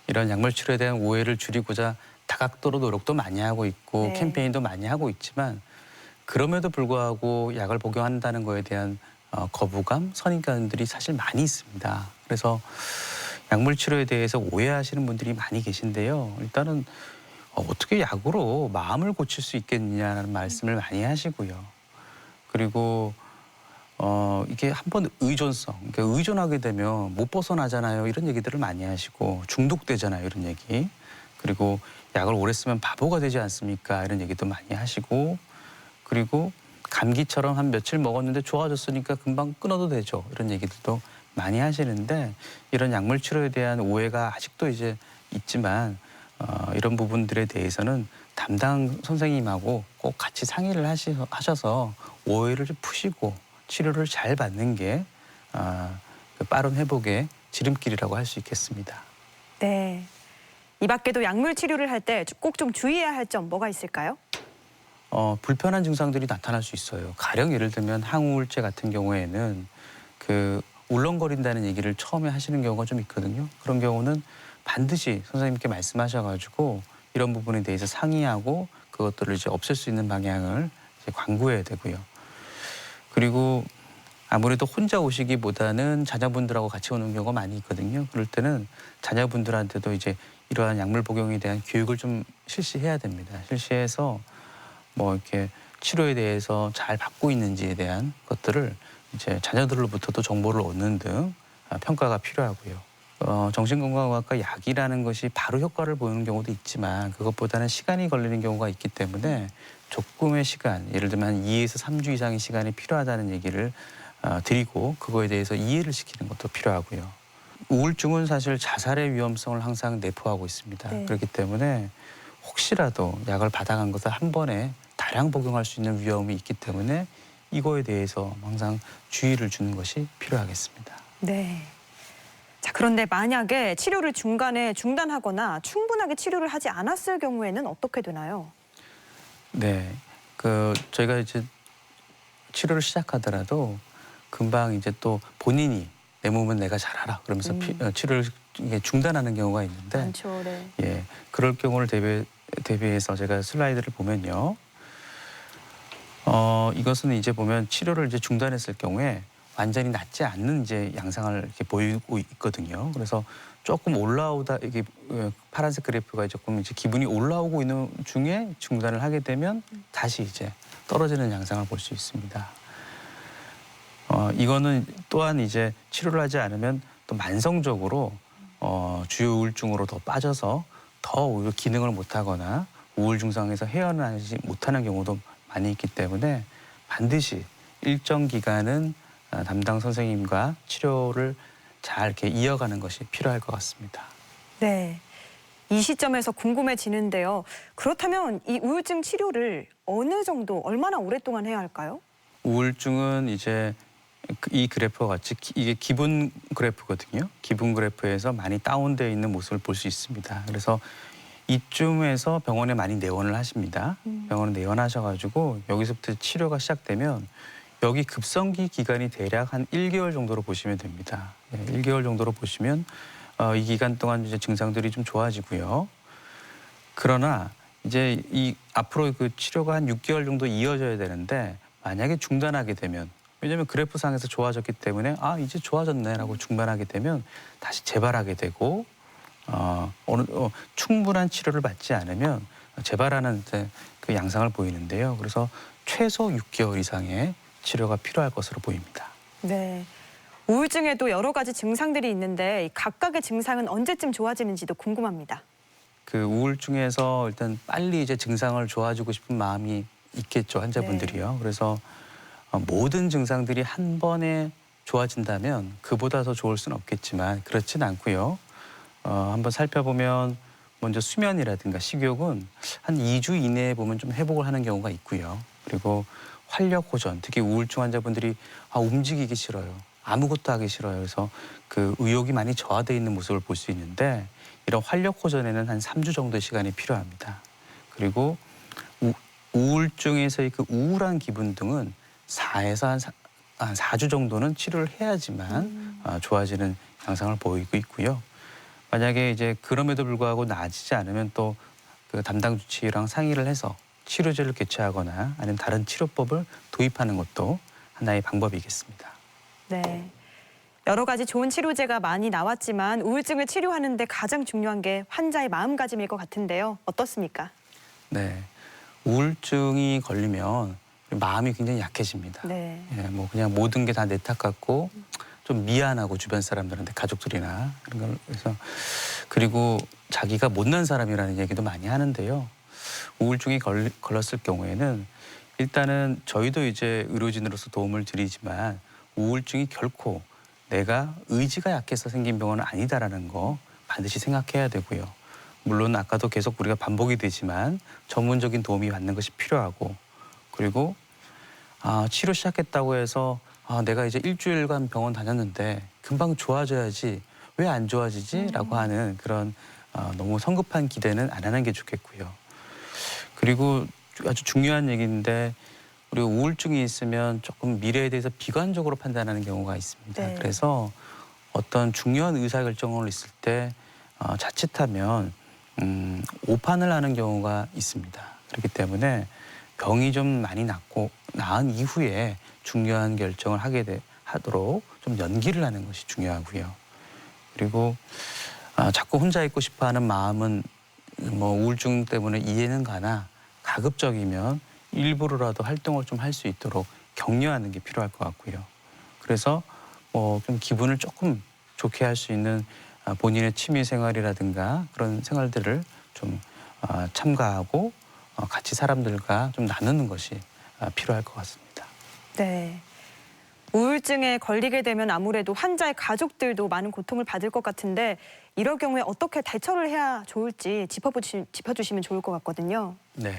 이런 약물 치료에 대한 오해를 줄이고자 다각도로 노력도 많이 하고 있고 네. 캠페인도 많이 하고 있지만 그럼에도 불구하고 약을 복용한다는 거에 대한 거부감, 선입견들이 사실 많이 있습니다. 그래서 약물 치료에 대해서 오해하시는 분들이 많이 계신데요. 일단은 어떻게 약으로 마음을 고칠 수 있겠느냐는 말씀을 많이 하시고요. 그리고 이게 한번 의존성, 그러니까 의존하게 되면 못 벗어나잖아요. 이런 얘기들을 많이 하시고 중독되잖아요. 이런 얘기. 그리고 약을 오래 쓰면 바보가 되지 않습니까? 이런 얘기도 많이 하시고 그리고 감기처럼 한 며칠 먹었는데 좋아졌으니까 금방 끊어도 되죠. 이런 얘기들도 많이 하시는데 이런 약물 치료에 대한 오해가 아직도 이제 있지만 이런 부분들에 대해서는 담당 선생님하고 꼭 같이 상의를 하셔서 오해를 좀 푸시고 치료를 잘 받는 게 그 빠른 회복의 지름길이라고 할 수 있겠습니다. 네. 이 밖에도 약물 치료를 할 때 꼭 좀 주의해야 할 점 뭐가 있을까요? 불편한 증상들이 나타날 수 있어요. 가령 예를 들면 항우울제 같은 경우에는 그 울렁거린다는 얘기를 처음에 하시는 경우가 좀 있거든요. 그런 경우는 반드시 선생님께 말씀하셔가지고 이런 부분에 대해서 상의하고 그것들을 이제 없앨 수 있는 방향을 이제 강구해야 되고요. 그리고 아무래도 혼자 오시기보다는 자녀분들하고 같이 오는 경우가 많이 있거든요. 그럴 때는 자녀분들한테도 이제 이러한 약물 복용에 대한 교육을 좀 실시해야 됩니다. 실시해서 뭐 이렇게 치료에 대해서 잘 받고 있는지에 대한 것들을 이제 자녀들로부터도 정보를 얻는 등 평가가 필요하고요. 정신건강의학과 약이라는 것이 바로 효과를 보이는 경우도 있지만 그것보다는 시간이 걸리는 경우가 있기 때문에 조금의 시간, 예를 들면 한 2에서 3주 이상의 시간이 필요하다는 얘기를 드리고 그거에 대해서 이해를 시키는 것도 필요하고요. 우울증은 사실 자살의 위험성을 항상 내포하고 있습니다. 네. 그렇기 때문에 혹시라도 약을 받아간 것을 한 번에 다량 복용할 수 있는 위험이 있기 때문에 이거에 대해서 항상 주의를 주는 것이 필요하겠습니다. 네. 자, 그런데 만약에 치료를 중간에 중단하거나 충분하게 치료를 하지 않았을 경우에는 어떻게 되나요? 네, 저희가 이제 치료를 시작하더라도 금방 이제 또 본인이 내 몸은 내가 잘 알아 그러면서 치료를 중단하는 경우가 있는데 많죠, 네. 예, 그럴 경우를 대비해서 제가 슬라이드를 보면요. 이것은 이제 보면 치료를 이제 중단했을 경우에 완전히 낫지 않는 이제 양상을 이렇게 보이고 있거든요. 그래서 조금 올라오다 이게 파란색 그래프가 조금 이제 기분이 올라오고 있는 중에 중단을 하게 되면 다시 이제 떨어지는 양상을 볼 수 있습니다. 이거는 또한 이제 치료를 하지 않으면 또 만성적으로 주요 우울증으로 더 빠져서 더 오히려 기능을 못하거나 우울 증상에서 헤어나지 못하는 경우도 많이 있기 때문에 반드시 일정 기간은 담당 선생님과 치료를 잘 이렇게 이어가는 것이 필요할 것 같습니다. 네. 이 시점에서 궁금해지는데요. 그렇다면 이 우울증 치료를 어느 정도, 얼마나 오랫동안 해야 할까요? 우울증은 이제 이 그래프와 같이 이게 기본 그래프거든요. 기본 그래프에서 많이 다운되어 있는 모습을 볼 수 있습니다. 그래서 이쯤에서 병원에 많이 내원을 하십니다. 병원에 내원하셔가지고 여기서부터 치료가 시작되면 여기 급성기 기간이 대략 한 1개월 정도로 보시면 됩니다. 1개월 정도로 보시면 이 기간 동안 이제 증상들이 좀 좋아지고요. 그러나 이제 이 앞으로 그 치료가 한 6개월 정도 이어져야 되는데 만약에 중단하게 되면 왜냐하면 그래프상에서 좋아졌기 때문에 이제 좋아졌네라고 중단하게 되면 다시 재발하게 되고 충분한 치료를 받지 않으면 재발하는 그 양상을 보이는데요. 그래서 최소 6개월 이상의 치료가 필요할 것으로 보입니다. 네. 우울증에도 여러 가지 증상들이 있는데 이 각각의 증상은 언제쯤 좋아지는지도 궁금합니다. 그 우울증에서 일단 빨리 이제 증상을 좋아지고 싶은 마음이 있겠죠, 환자분들이요. 네. 그래서 모든 증상들이 한 번에 좋아진다면 그보다 더 좋을 수는 없겠지만 그렇진 않고요. 한번 살펴보면 먼저 수면이라든가 식욕은 한 2주 이내에 보면 좀 회복을 하는 경우가 있고요. 그리고 활력 호전, 특히 우울증 환자분들이 움직이기 싫어요. 아무것도 하기 싫어요. 그래서 그 의욕이 많이 저하되어 있는 모습을 볼 수 있는데 이런 활력 호전에는 한 3주 정도의 시간이 필요합니다. 그리고 우울증에서의 그 우울한 기분 등은 4에서 한 4주 정도는 치료를 해야지만 좋아지는 양상을 보이고 있고요. 만약에 이제 그럼에도 불구하고 나아지지 않으면 또 그 담당 주치의랑 상의를 해서 치료제를 개최하거나 아니면 다른 치료법을 도입하는 것도 하나의 방법이겠습니다. 네. 여러 가지 좋은 치료제가 많이 나왔지만 우울증을 치료하는데 가장 중요한 게 환자의 마음가짐일 것 같은데요. 어떻습니까? 네. 우울증이 걸리면 마음이 굉장히 약해집니다. 네. 뭐 그냥 모든 게 다 내 탓 같고 좀 미안하고 주변 사람들한테 가족들이나 그런 걸 그래서 그리고 자기가 못난 사람이라는 얘기도 많이 하는데요. 우울증이 걸렸을 경우에는 일단은 저희도 이제 의료진으로서 도움을 드리지만 우울증이 결코 내가 의지가 약해서 생긴 병은 아니다라는 거 반드시 생각해야 되고요. 물론 아까도 계속 우리가 반복이 되지만 전문적인 도움이 받는 것이 필요하고 그리고 치료 시작했다고 해서 내가 이제 일주일간 병원 다녔는데 금방 좋아져야지 왜 안 좋아지지? 라고 하는 그런 너무 성급한 기대는 안 하는 게 좋겠고요. 그리고 아주 중요한 얘기인데 우리가 우울증이 있으면 조금 미래에 대해서 비관적으로 판단하는 경우가 있습니다. 네. 그래서 어떤 중요한 의사결정을 있을 때 자칫하면 오판을 하는 경우가 있습니다. 그렇기 때문에 병이 좀 많이 나은 이후에 중요한 결정을 하도록 좀 연기를 하는 것이 중요하고요. 그리고 자꾸 혼자 있고 싶어하는 마음은 뭐 우울증 때문에 이해는 가나 가급적이면 일부러라도 활동을 좀 할 수 있도록 격려하는 게 필요할 것 같고요. 그래서 뭐 좀 기분을 조금 좋게 할 수 있는 본인의 취미 생활이라든가 그런 생활들을 좀 참가하고 같이 사람들과 좀 나누는 것이 필요할 것 같습니다. 네. 우울증에 걸리게 되면 아무래도 환자의 가족들도 많은 고통을 받을 것 같은데 이럴 경우에 어떻게 대처를 해야 좋을지 짚어주시면 좋을 것 같거든요. 네.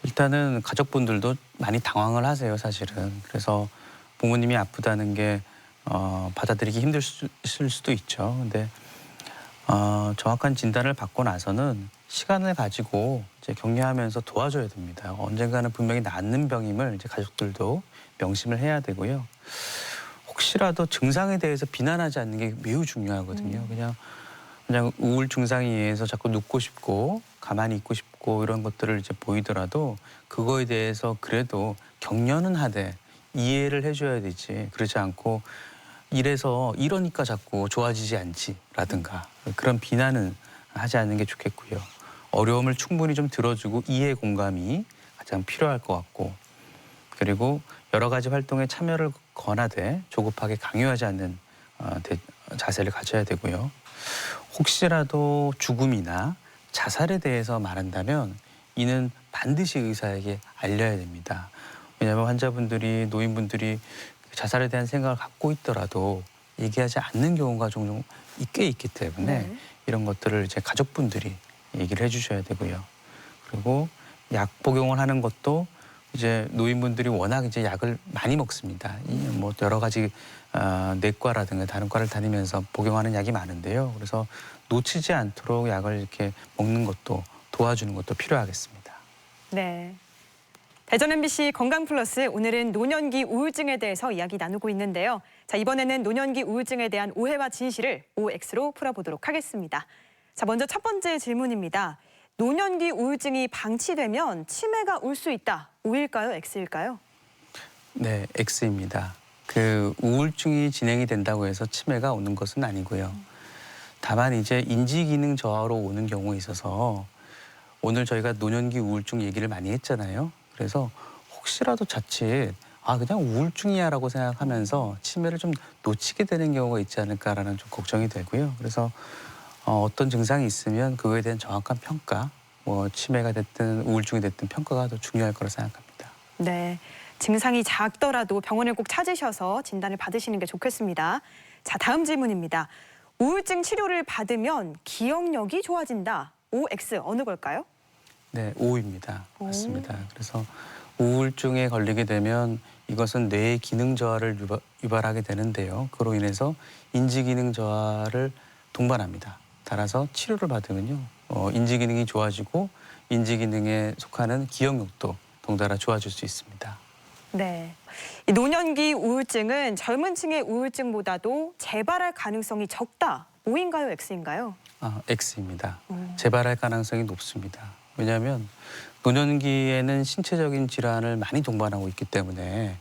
일단은 가족분들도 많이 당황을 하세요, 사실은. 그래서 부모님이 아프다는 게 받아들이기 힘드실 수도 있죠. 근데 정확한 진단을 받고 나서는 시간을 가지고 이제 격려하면서 도와줘야 됩니다. 언젠가는 분명히 낫는 병임을 이제 가족들도 명심을 해야 되고요. 혹시라도 증상에 대해서 비난하지 않는 게 매우 중요하거든요. 그냥 우울 증상에 의해서 자꾸 눕고 싶고 가만히 있고 싶고 이런 것들을 이제 보이더라도 그거에 대해서 그래도 격려는 하되 이해를 해줘야 되지. 그렇지 않고 이러니까 자꾸 좋아지지 않지라든가 그런 비난은 하지 않는 게 좋겠고요. 어려움을 충분히 좀 들어주고 이해 공감이 가장 필요할 것 같고 그리고 여러 가지 활동에 참여를 권하되 조급하게 강요하지 않는 자세를 가져야 되고요. 혹시라도 죽음이나 자살에 대해서 말한다면 이는 반드시 의사에게 알려야 됩니다. 왜냐하면 환자분들이, 노인분들이 자살에 대한 생각을 갖고 있더라도 얘기하지 않는 경우가 종종 꽤 있기 때문에 이런 것들을 이제 가족분들이 얘기를 해주셔야 되고요. 그리고 약 복용을 하는 것도 이제 노인분들이 워낙 이제 약을 많이 먹습니다. 뭐 여러 가지 내과라든가 다른 과를 다니면서 복용하는 약이 많은데요. 그래서 놓치지 않도록 약을 이렇게 먹는 것도 도와주는 것도 필요하겠습니다. 네. 대전 MBC 건강플러스 오늘은 노년기 우울증에 대해서 이야기 나누고 있는데요. 자, 이번에는 노년기 우울증에 대한 오해와 진실을 OX로 풀어보도록 하겠습니다. 자, 먼저 첫 번째 질문입니다. 노년기 우울증이 방치되면 치매가 올 수 있다. O일까요? X일까요? 네, X입니다. 그 우울증이 진행이 된다고 해서 치매가 오는 것은 아니고요. 다만 이제 인지기능 저하로 오는 경우에 있어서 오늘 저희가 노년기 우울증 얘기를 많이 했잖아요. 그래서 혹시라도 자칫 그냥 우울증이야라고 생각하면서 치매를 좀 놓치게 되는 경우가 있지 않을까라는 좀 걱정이 되고요. 그래서 어떤 증상이 있으면 그거에 대한 정확한 평가, 뭐 치매가 됐든 우울증이 됐든 평가가 더 중요할 거라 생각합니다. 네, 증상이 작더라도 병원을 꼭 찾으셔서 진단을 받으시는 게 좋겠습니다. 자, 다음 질문입니다. 우울증 치료를 받으면 기억력이 좋아진다. OX 어느 걸까요? 네, O입니다. 맞습니다. 그래서 우울증에 걸리게 되면 이것은 뇌의 기능 저하를 유발하게 되는데요. 그로 인해서 인지 기능 저하를 동반합니다. 따라서 치료를 받으면요, 인지 기능이 좋아지고 인지 기능에 속하는 기억력도 덩달아 좋아질 수 있습니다. 네, 이 노년기 우울증은 젊은 층의 우울증보다도 재발할 가능성이 적다. O인가요? X인가요? X입니다. 재발할 가능성이 높습니다. 왜냐하면 노년기에는 신체적인 질환을 많이 동반하고 있기 때문에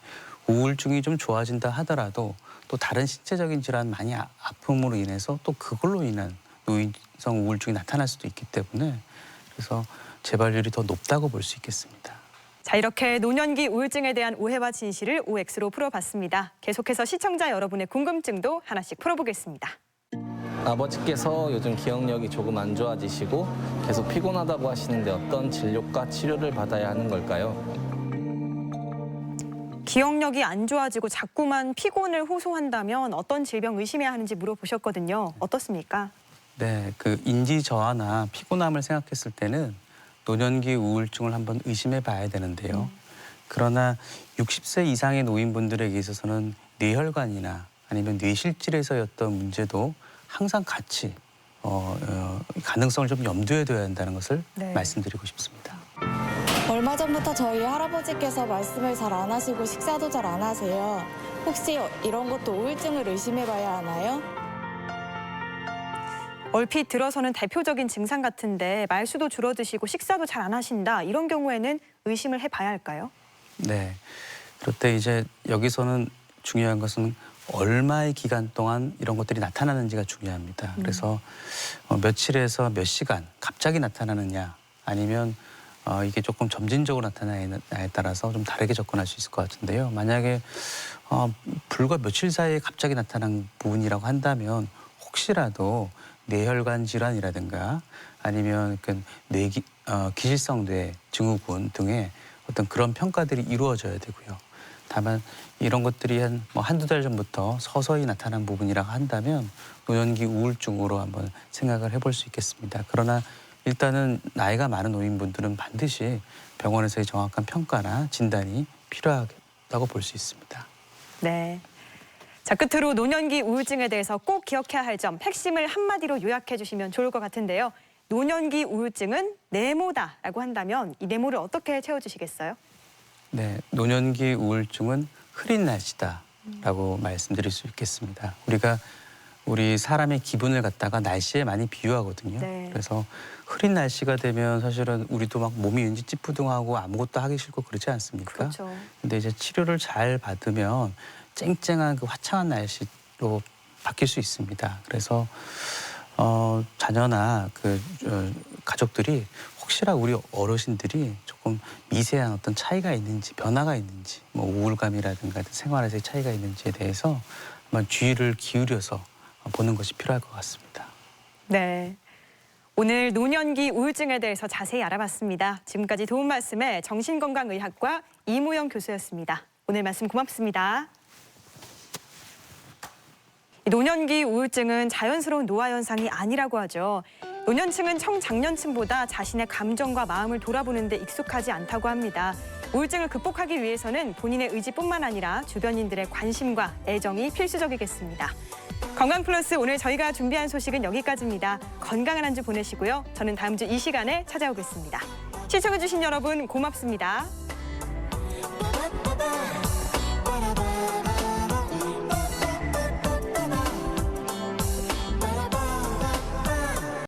우울증이 좀 좋아진다 하더라도 또 다른 신체적인 질환 많이 아픔으로 인해서 또 그걸로 인한 노인성 우울증이 나타날 수도 있기 때문에 그래서 재발률이 더 높다고 볼 수 있겠습니다. 자, 이렇게 노년기 우울증에 대한 오해와 진실을 OX로 풀어봤습니다. 계속해서 시청자 여러분의 궁금증도 하나씩 풀어보겠습니다. 아버지께서 요즘 기억력이 조금 안 좋아지시고 계속 피곤하다고 하시는데 어떤 진료과 치료를 받아야 하는 걸까요? 기억력이 안 좋아지고 자꾸만 피곤을 호소한다면 어떤 질병 의심해야 하는지 물어보셨거든요. 어떻습니까? 네, 그 인지 저하나 피곤함을 생각했을 때는 노년기 우울증을 한번 의심해 봐야 되는데요. 그러나 60세 이상의 노인분들에게 있어서는 뇌혈관이나 아니면 뇌실질에서였던 문제도 항상 같이 가능성을 좀 염두에 둬야 한다는 것을 말씀드리고 싶습니다. 얼마 전부터 저희 할아버지께서 말씀을 잘 안 하시고 식사도 잘 안 하세요. 혹시 이런 것도 우울증을 의심해봐야 하나요? 얼핏 들어서는 대표적인 증상 같은데 말수도 줄어드시고 식사도 잘 안 하신다. 이런 경우에는 의심을 해봐야 할까요? 네. 그런데 이제 여기서는 중요한 것은 얼마의 기간 동안 이런 것들이 나타나는지가 중요합니다. 그래서 며칠에서 몇 시간 갑자기 나타나느냐 아니면 이게 조금 점진적으로 나타나느냐에 따라서 좀 다르게 접근할 수 있을 것 같은데요. 만약에 불과 며칠 사이에 갑자기 나타난 부분이라고 한다면 혹시라도 뇌혈관 질환이라든가 아니면 기질성 뇌 증후군 등의 어떤 그런 평가들이 이루어져야 되고요. 다만 이런 것들이 한두 달 전부터 서서히 나타난 부분이라고 한다면 노년기 우울증으로 한번 생각을 해볼 수 있겠습니다. 그러나 일단은 나이가 많은 노인분들은 반드시 병원에서의 정확한 평가나 진단이 필요하다고 볼 수 있습니다. 네. 자, 끝으로 노년기 우울증에 대해서 꼭 기억해야 할 점, 핵심을 한마디로 요약해 주시면 좋을 것 같은데요. 노년기 우울증은 네모다라고 한다면 이 네모를 어떻게 채워주시겠어요? 네, 노년기 우울증은 흐린 날씨다라고 말씀드릴 수 있겠습니다. 우리 사람의 기분을 갖다가 날씨에 많이 비유하거든요. 네. 그래서 흐린 날씨가 되면 사실은 우리도 막 몸이 왠지 찌뿌둥하고 아무것도 하기 싫고 그렇지 않습니까? 그렇죠. 근데 이제 치료를 잘 받으면 쨍쨍한 그 화창한 날씨로 바뀔 수 있습니다. 그래서 자녀나 가족들이 혹시나 우리 어르신들이 조금 미세한 어떤 차이가 있는지, 변화가 있는지, 뭐 우울감이라든가 생활에서의 차이가 있는지에 대해서 한번 주의를 기울여서 보는 것이 필요할 것 같습니다. 네. 오늘 노년기 우울증에 대해서 자세히 알아봤습니다. 지금까지 도움 말씀에 정신건강의학과 이모영 교수였습니다. 오늘 말씀 고맙습니다. 노년기 우울증은 자연스러운 노화 현상이 아니라고 하죠. 노년층은 청장년층보다 자신의 감정과 마음을 돌아보는 데 익숙하지 않다고 합니다. 우울증을 극복하기 위해서는 본인의 의지뿐만 아니라 주변인들의 관심과 애정이 필수적이겠습니다. 건강플러스 오늘 저희가 준비한 소식은 여기까지입니다. 건강한 한 주 보내시고요. 저는 다음 주 이 시간에 찾아오겠습니다. 시청해주신 여러분 고맙습니다.